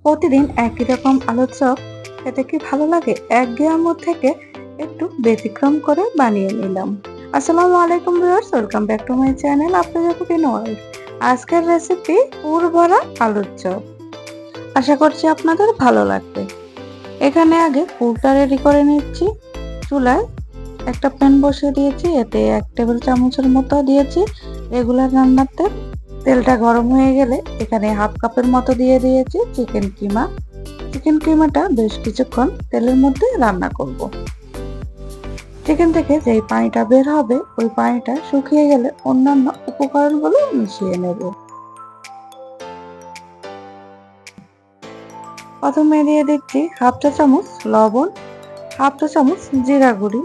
প্রতিদিন একই রকম আলুর চপ খেতে কি ভালো লাগে? একঘেয়েমি থেকে একটু ব্যতিক্রম করে বানিয়ে নিলাম। আসসালামু আলাইকুম viewers, welcome back to my channel আপনাদের কুকিং ওয়ার্ল্ড। আজকের রেসিপি পুর ভরা আলুর চপ। আশা করছি আপনাদের ভালো লাগবে। এখানে আগে পুরটা রেডি করে নিচ্ছি। চুলায় একটা প্যান বসিয়ে দিয়েছি, এতে 1 টেবিল চামচের মতো দিয়েছি রেগুলার রান্নার তেল। তেলটা গরম হয়ে গেলে এখানে হাফ কাপের মতো দিয়ে দিয়েছি চিকেন কিমা। চিকেন কিমাটা বেশ কিছুক্ষণ তেলের মধ্যে রান্না করব। চিকেন থেকে যেই পানিটা বের হবে ওই পানিটা শুকিয়ে গেলে অন্যান্য উপকরণগুলো মিশিয়ে নেব। প্রথমে দিয়ে দিচ্ছি হাফ চা চামচ লবণ, হাফ চা চামচ জিরা গুঁড়ি,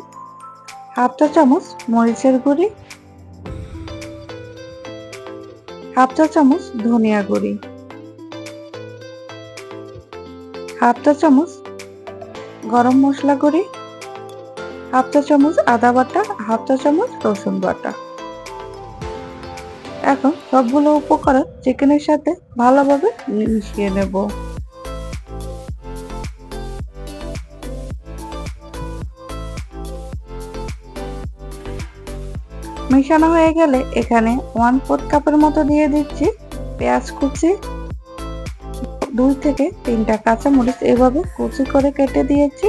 হাফ চা চামচ মরিচের গুঁড়ি, হাফ চা চামচ ধনিয়া গুঁড়ি, হাফ চা চামচ গরম মশলা গুঁড়ি, হাফ চা চামচ আদা বাটা, হাফ চা চামচ রসুন বাটা। এখন সবগুলো উপকরণ চিকেনের সাথে ভালোভাবে মিশিয়ে নেব। মিশানো হয়ে গেলে এখানে 1/4 কাপের মতো দিয়ে দিচ্ছি পেঁয়াজ কুচি। 2 থেকে 3টা কাঁচামরিচ এভাবে কুচি করে কেটে দিয়েছি।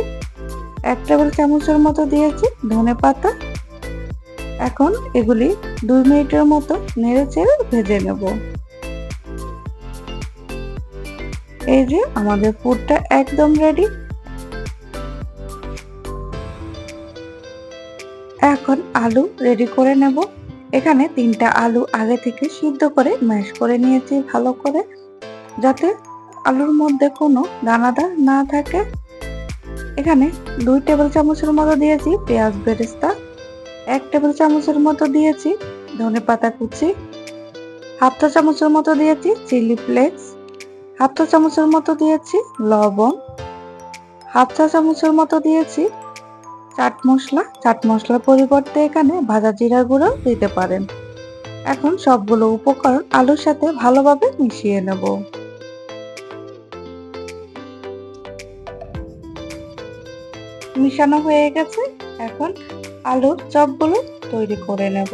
1 টেবিল চামচের মতো দিয়েছি ধনেপাতা। এখন এগুলি 2 মিনিটের মতো নেড়ে চেড়ে ভেজে নেব। এই যে আমাদের পুরটা একদম রেডি। এখন আলু রেডি করে নেব। এখানে 3টা আলু আগে থেকে সিদ্ধ করে ম্যাশ করে নিয়েছি ভালো করে, যাতে আলুর মধ্যে কোনো দানাদার না থাকে। এখানে 2 টেবিল চামচের মতো দিয়েছি পেঁয়াজ বেরেস্তা, 1 টেবিল চামচের মতো দিয়েছি ধনেপাতা কুচি, হাফ চা চামচের মতো দিয়েছি চিলি ফ্লেক্স, হাফ চা চামচের মতো দিয়েছি লবণ, হাফ চা চামচের মতো দিয়েছি চাট মশলা। চাট মশলার পরিবর্তে এখানে ভাজা জিরার গুঁড়ো দিতে পারেন। এখন সবগুলো উপকরণ আলুর সাথে ভালোভাবে মিশিয়ে নেব। মিশানো হয়ে গেছে। এখন আলুর চপগুলো তৈরি করে নেব।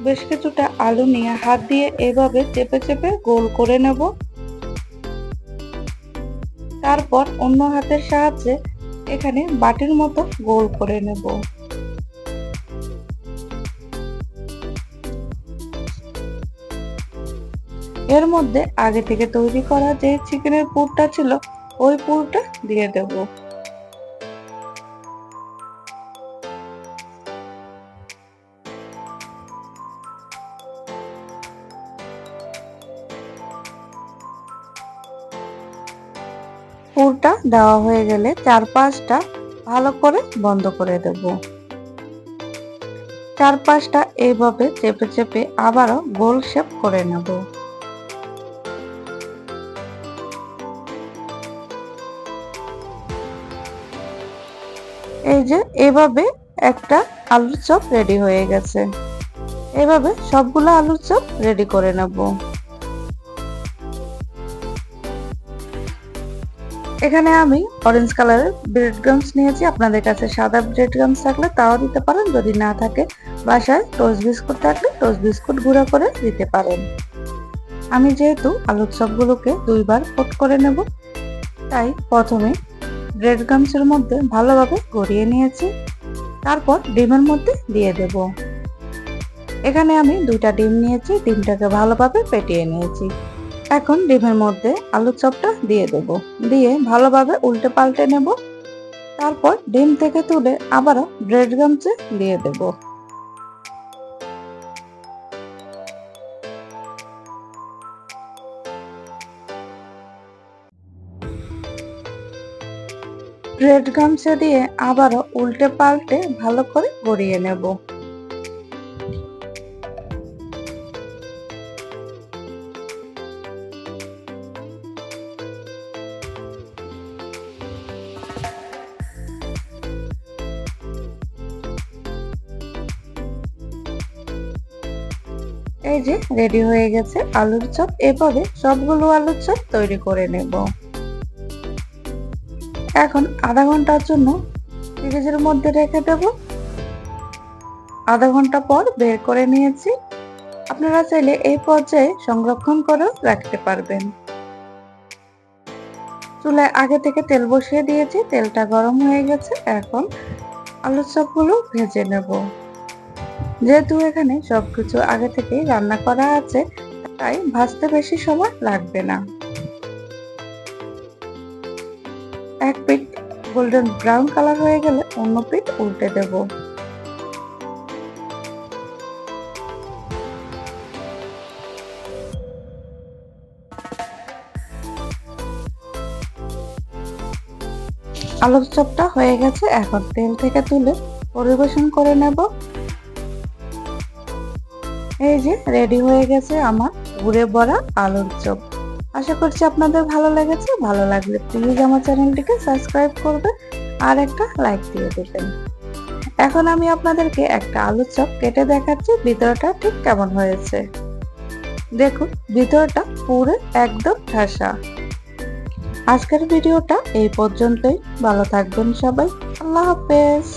বেশ কিছুটা আলু নিয়ে হাত দিয়ে এভাবে চেপে চেপে গোল করে নেব। তারপর অন্য হাতের সাহায্যে এখানে বাটির মতো গোল করে নেব। এর মধ্যে আগে থেকে তৈরি করা যে চিকেনের পুরটা ছিল ওই পুরটা দিয়ে দেব। পুরটা দেওয়া হয়ে গেলে চারপাশটা ভালো করে বন্ধ করে দেব। চারপাশটা এইভাবে চেপে চেপে আবারও গোল শেপ করে নেব। এই যে এভাবে একটা আলুর চপ রেডি হয়ে গেছে। এভাবে সবগুলো আলুর চপ রেডি করে নেব। এখানে আমি অরেঞ্জ কালারের ব্রেড ক্রাম্বস নিয়েছি। আপনাদের কাছে সাদা ব্রেড ক্রাম্বস থাকলে তাও দিতে পারেন, যদি না থাকে বাসায় টোস্ট বিস্কুট থাকলে টোস্ট বিস্কুট গুঁড়া করে দিতে পারেন। আমি যেহেতু আলুর চপগুলোকে 2বার কোট করে নেব, তাই প্রথমে ব্রেড ক্রাম্বসের মধ্যে ভালোভাবে গড়িয়ে নিয়েছি, তারপর ডিমের মধ্যে দিয়ে দেব। এখানে আমি 2টা ডিম নিয়েছি, ডিমটাকে ভালোভাবে ফেটিয়ে নিয়েছি। এখন ডিমের মধ্যে আলুর চপটা দিয়ে দেব, দিয়ে ভালোভাবে উল্টে পাল্টে নেব। তারপর ডিম থেকে তুলে আবারও ব্রেড ক্রাম্বসে দিয়ে দেব। ব্রেড ক্রাম্বসে দিয়ে আবারও উল্টে পাল্টে ভালো করে গড়িয়ে নেব। এই যে রেডি হয়ে গেছে আলুর চপ। এভাবে সবগুলো আলুর চপ তৈরি করে নেব। এখন আধা ঘন্টার জন্য ফ্রিজের মধ্যে রেখে দেব। আধা ঘন্টা পর বের করে নিয়েছি। আপনারা চাইলে এই পর্যায়ে সংরক্ষণ করেও রাখতে পারবেন। চুলায় আগে থেকে তেল বসিয়ে দিয়েছি, তেলটা গরম হয়ে গেছে। এখন আলুর চপগুলো ভেজে নেব। যেহেতু এখানে সবকিছু আগে থেকেই রান্না করা আছে, তাই ভাজতে বেশি সময় লাগবে না। এক পিঠ গোল্ডেন ব্রাউন কালার হয়ে গেলে অন্য পিঠ উল্টে দেব। আলুর চপটা হয়ে গেছে, এখন তেল থেকে তুলে পরিবেশন করে নেব। এই যে রেডি হয়ে গেছে আমার গুড়ে ভরা আলুর চপ। আশা করছি আপনাদের ভালো লেগেছে। ভালো লাগলে প্লিজ আমার চ্যানেলটিকে সাবস্ক্রাইব করবে আর একটা লাইক দিয়ে দেবেন। এখন আমি আপনাদেরকে একটা আলুর চপ কেটে দেখাচ্ছি ভিতরটা ঠিক কেমন হয়েছে। দেখুন ভিতরটা পুরো একদম ঠাসা। আজকের ভিডিওটা এই পর্যন্তই। ভালো থাকবেন সবাই। আল্লাহ হাফেজ।